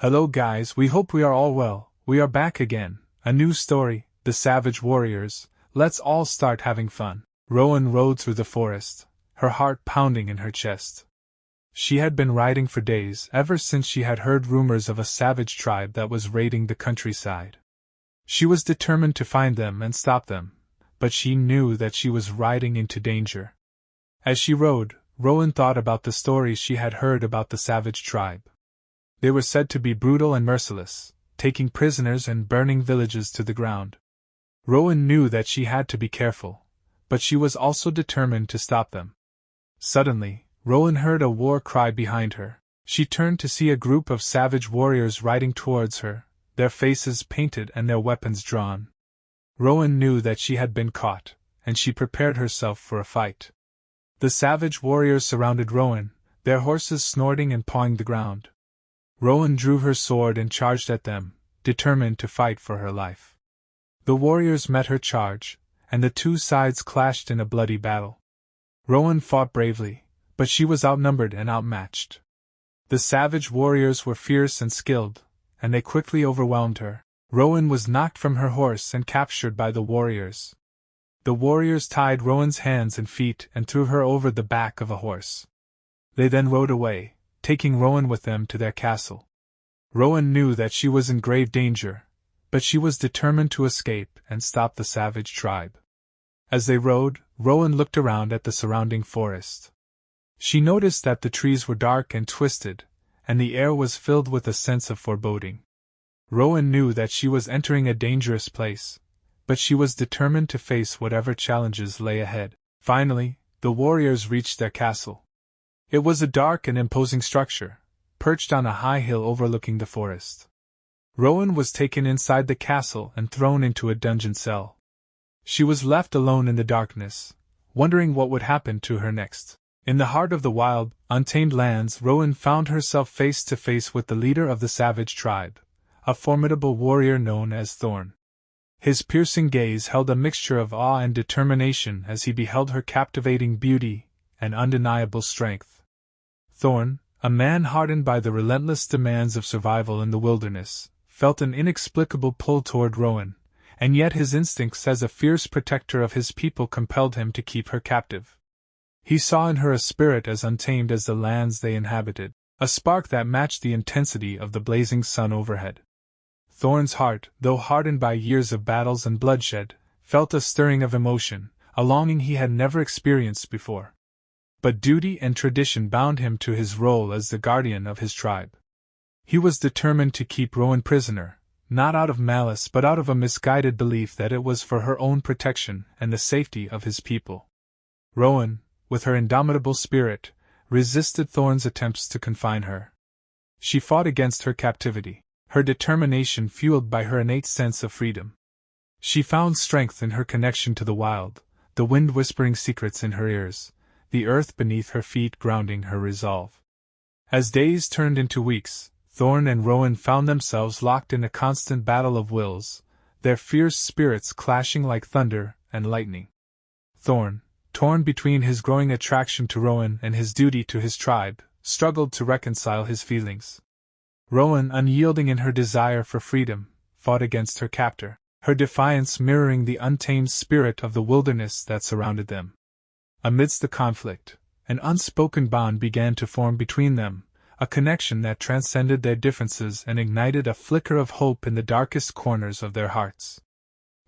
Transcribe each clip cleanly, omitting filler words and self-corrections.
Hello guys, we hope we are all well. We are back again. A new story, The Savage Warriors. Let's all start having fun. Rowan rode through the forest, her heart pounding in her chest. She had been riding for days, ever since she had heard rumors of a savage tribe that was raiding the countryside. She was determined to find them and stop them, but she knew that she was riding into danger. As she rode, Rowan thought about the stories she had heard about the savage tribe. They were said to be brutal and merciless, taking prisoners and burning villages to the ground. Rowan knew that she had to be careful, but she was also determined to stop them. Suddenly, Rowan heard a war cry behind her. She turned to see a group of savage warriors riding towards her, their faces painted and their weapons drawn. Rowan knew that she had been caught, and she prepared herself for a fight. The savage warriors surrounded Rowan, their horses snorting and pawing the ground. Rowan drew her sword and charged at them, determined to fight for her life. The warriors met her charge, and the two sides clashed in a bloody battle. Rowan fought bravely, but she was outnumbered and outmatched. The savage warriors were fierce and skilled, and they quickly overwhelmed her. Rowan was knocked from her horse and captured by the warriors. The warriors tied Rowan's hands and feet and threw her over the back of a horse. They then rode away, taking Rowan with them to their castle. Rowan knew that she was in grave danger, but she was determined to escape and stop the savage tribe. As they rode, Rowan looked around at the surrounding forest. She noticed that the trees were dark and twisted, and the air was filled with a sense of foreboding. Rowan knew that she was entering a dangerous place, but she was determined to face whatever challenges lay ahead. Finally, the warriors reached their castle. It was a dark and imposing structure, perched on a high hill overlooking the forest. Rowan was taken inside the castle and thrown into a dungeon cell. She was left alone in the darkness, wondering what would happen to her next. In the heart of the wild, untamed lands, Rowan found herself face to face with the leader of the savage tribe, a formidable warrior known as Thorn. His piercing gaze held a mixture of awe and determination as he beheld her captivating beauty and undeniable strength. Thorn, a man hardened by the relentless demands of survival in the wilderness, felt an inexplicable pull toward Rowan, and yet his instincts as a fierce protector of his people compelled him to keep her captive. He saw in her a spirit as untamed as the lands they inhabited, a spark that matched the intensity of the blazing sun overhead. Thorn's heart, though hardened by years of battles and bloodshed, felt a stirring of emotion, a longing he had never experienced before. But duty and tradition bound him to his role as the guardian of his tribe. He was determined to keep Rowan prisoner, not out of malice but out of a misguided belief that it was for her own protection and the safety of his people. Rowan, with her indomitable spirit, resisted Thorn's attempts to confine her. She fought against her captivity, her determination fueled by her innate sense of freedom. She found strength in her connection to the wild, the wind whispering secrets in her ears, the earth beneath her feet grounding her resolve. As days turned into weeks, Thorn and Rowan found themselves locked in a constant battle of wills, their fierce spirits clashing like thunder and lightning. Thorn, torn between his growing attraction to Rowan and his duty to his tribe, struggled to reconcile his feelings. Rowan, unyielding in her desire for freedom, fought against her captor, her defiance mirroring the untamed spirit of the wilderness that surrounded them. Amidst the conflict, an unspoken bond began to form between them, a connection that transcended their differences and ignited a flicker of hope in the darkest corners of their hearts.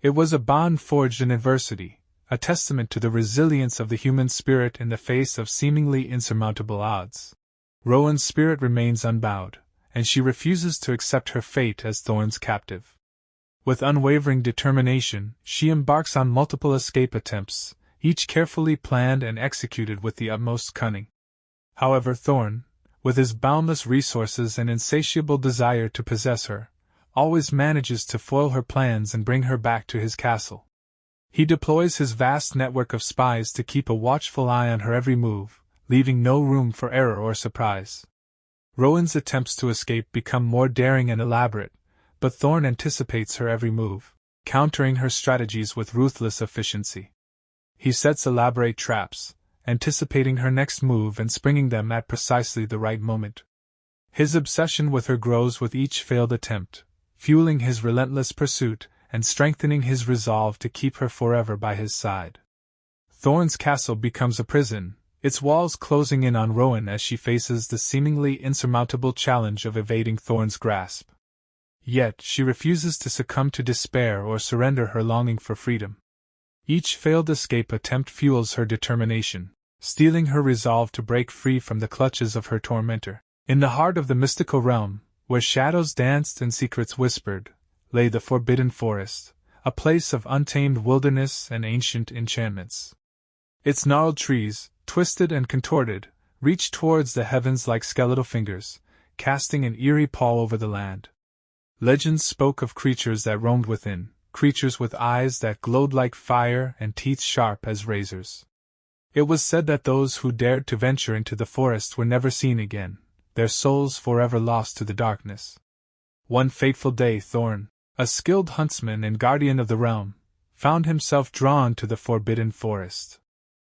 It was a bond forged in adversity, a testament to the resilience of the human spirit in the face of seemingly insurmountable odds. Rowan's spirit remains unbowed, and she refuses to accept her fate as Thorn's captive. With unwavering determination, she embarks on multiple escape attempts, each carefully planned and executed with the utmost cunning. However, Thorn, with his boundless resources and insatiable desire to possess her, always manages to foil her plans and bring her back to his castle. He deploys his vast network of spies to keep a watchful eye on her every move, leaving no room for error or surprise. Rowan's attempts to escape become more daring and elaborate, but Thorn anticipates her every move, countering her strategies with ruthless efficiency. He sets elaborate traps, anticipating her next move and springing them at precisely the right moment. His obsession with her grows with each failed attempt, fueling his relentless pursuit and strengthening his resolve to keep her forever by his side. Thorn's castle becomes a prison, its walls closing in on Rowan as she faces the seemingly insurmountable challenge of evading Thorn's grasp. Yet she refuses to succumb to despair or surrender her longing for freedom. Each failed escape attempt fuels her determination, steeling her resolve to break free from the clutches of her tormentor. In the heart of the mystical realm, where shadows danced and secrets whispered, lay the Forbidden Forest, a place of untamed wilderness and ancient enchantments. Its gnarled trees, twisted and contorted, reached towards the heavens like skeletal fingers, casting an eerie pall over the land. Legends spoke of creatures that roamed within, creatures with eyes that glowed like fire and teeth sharp as razors. It was said that those who dared to venture into the forest were never seen again, their souls forever lost to the darkness. One fateful day Thorn, a skilled huntsman and guardian of the realm, found himself drawn to the Forbidden Forest.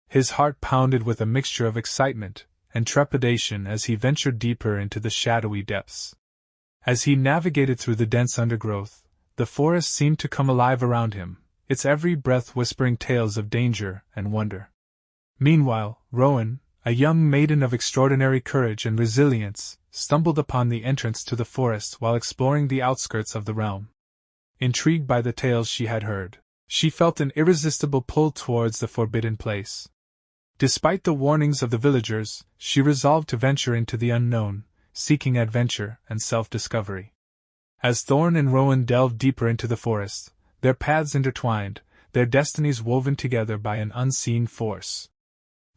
His heart pounded with a mixture of excitement and trepidation as he ventured deeper into the shadowy depths. As he navigated through the dense undergrowth, the forest seemed to come alive around him, its every breath whispering tales of danger and wonder. Meanwhile, Rowan, a young maiden of extraordinary courage and resilience, stumbled upon the entrance to the forest while exploring the outskirts of the realm. Intrigued by the tales she had heard, she felt an irresistible pull towards the forbidden place. Despite the warnings of the villagers, she resolved to venture into the unknown, seeking adventure and self-discovery. As Thorn and Rowan delved deeper into the forest, their paths intertwined, their destinies woven together by an unseen force.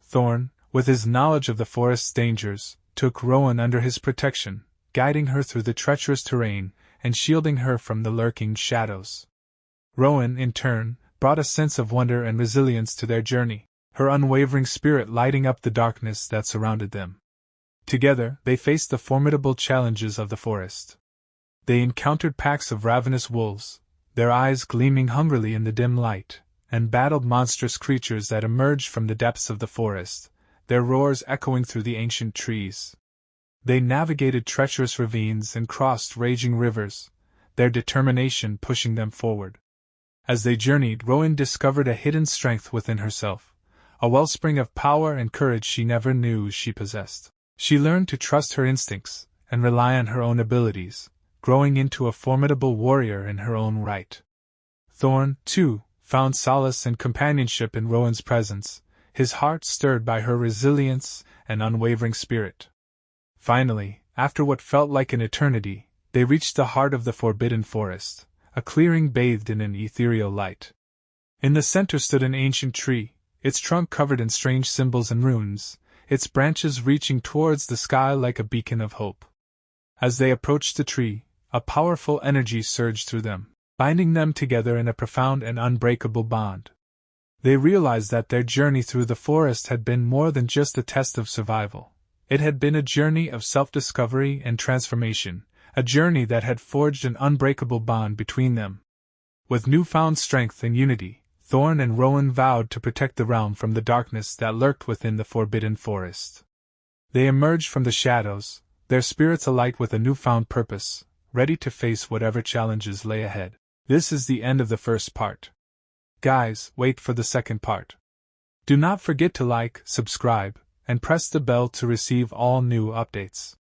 Thorn, with his knowledge of the forest's dangers, took Rowan under his protection, guiding her through the treacherous terrain and shielding her from the lurking shadows. Rowan, in turn, brought a sense of wonder and resilience to their journey, her unwavering spirit lighting up the darkness that surrounded them. Together, they faced the formidable challenges of the forest. They encountered packs of ravenous wolves, their eyes gleaming hungrily in the dim light, and battled monstrous creatures that emerged from the depths of the forest, their roars echoing through the ancient trees. They navigated treacherous ravines and crossed raging rivers, their determination pushing them forward. As they journeyed, Rowan discovered a hidden strength within herself, a wellspring of power and courage she never knew she possessed. She learned to trust her instincts and rely on her own abilities, growing into a formidable warrior in her own right. Thorn, too, found solace and companionship in Rowan's presence, his heart stirred by her resilience and unwavering spirit. Finally, after what felt like an eternity, they reached the heart of the Forbidden Forest, a clearing bathed in an ethereal light. In the center stood an ancient tree, its trunk covered in strange symbols and runes, its branches reaching towards the sky like a beacon of hope. As they approached the tree, a powerful energy surged through them, binding them together in a profound and unbreakable bond. They realized that their journey through the forest had been more than just a test of survival. It had been a journey of self-discovery and transformation, a journey that had forged an unbreakable bond between them. With newfound strength and unity, Thorn and Rowan vowed to protect the realm from the darkness that lurked within the Forbidden Forest. They emerged from the shadows, their spirits alight with a newfound purpose, ready to face whatever challenges lay ahead. This is the end of the first part. Guys, wait for the second part. Do not forget to like, subscribe, and press the bell to receive all new updates.